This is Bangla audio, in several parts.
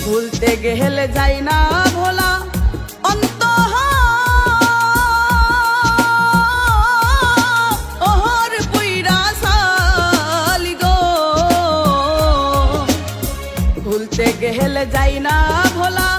ভুলতে গেলে যাই না ভোলা ওহর পুইরা সালি গো, ভুলতে গেলে যাই না ভোলা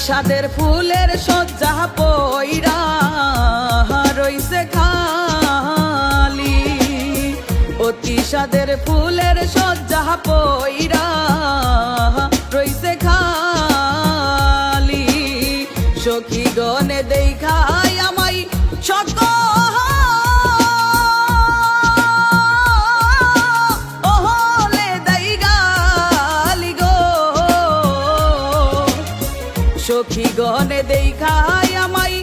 সাদের ফুলের সজ্জা পইরা রইছে খালি, অতি সাদের ফুলের সজ্জা পইরা রইছে খালি, সখী গনে দেখাই আমায় সখী গনে দেখাই আমায়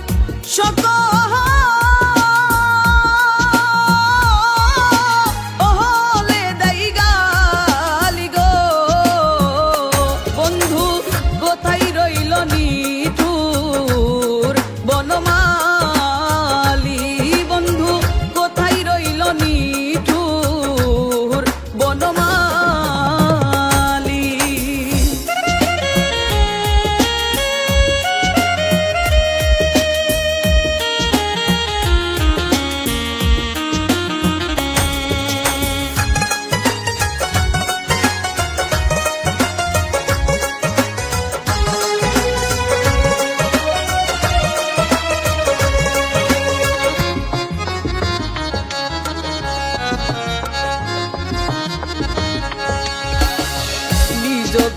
ওহলে দেই গালি গো, বন্ধু কোথায় রইল নিঠুর বনমালী, বন্ধু কোথায় রইল নিঠুর বনমালী।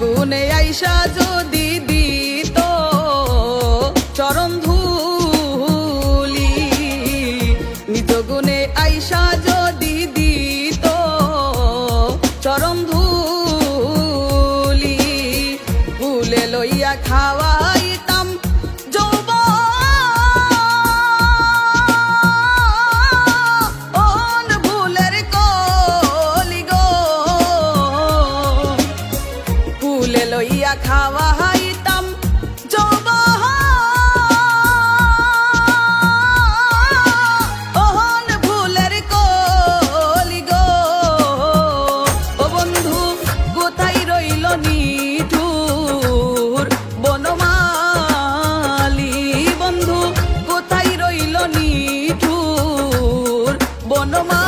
গুনে আইসা যদি দিত চরণ ধুলি, নিজ গুনে আইসা যদি দিত চরণ ধুলি, ফুলে লইয়া খাওয়াইতাম যৌবন ফুলের কলি গো, ফুলে লইয়া খাওয়াইতাম যৌবন ফুলের কলি গো, ও বন্ধু কোথায় রইল নিঠুর বনমালী, বন্ধু কোথায় রইল নিঠুর বনমালী।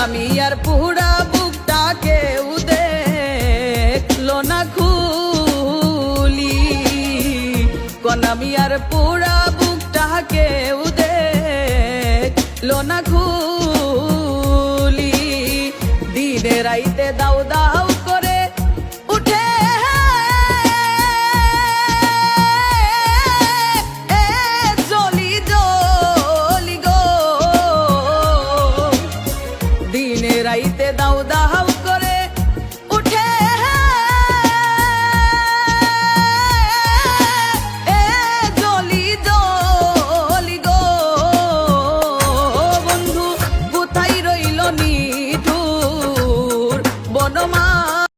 আমি আর পুরা বুকটা কেউ দেখলো না খুলি, আমি আর পুরা বুকটা কেউ দেখলো না খুলি, দিনে রাইতে দাও দাও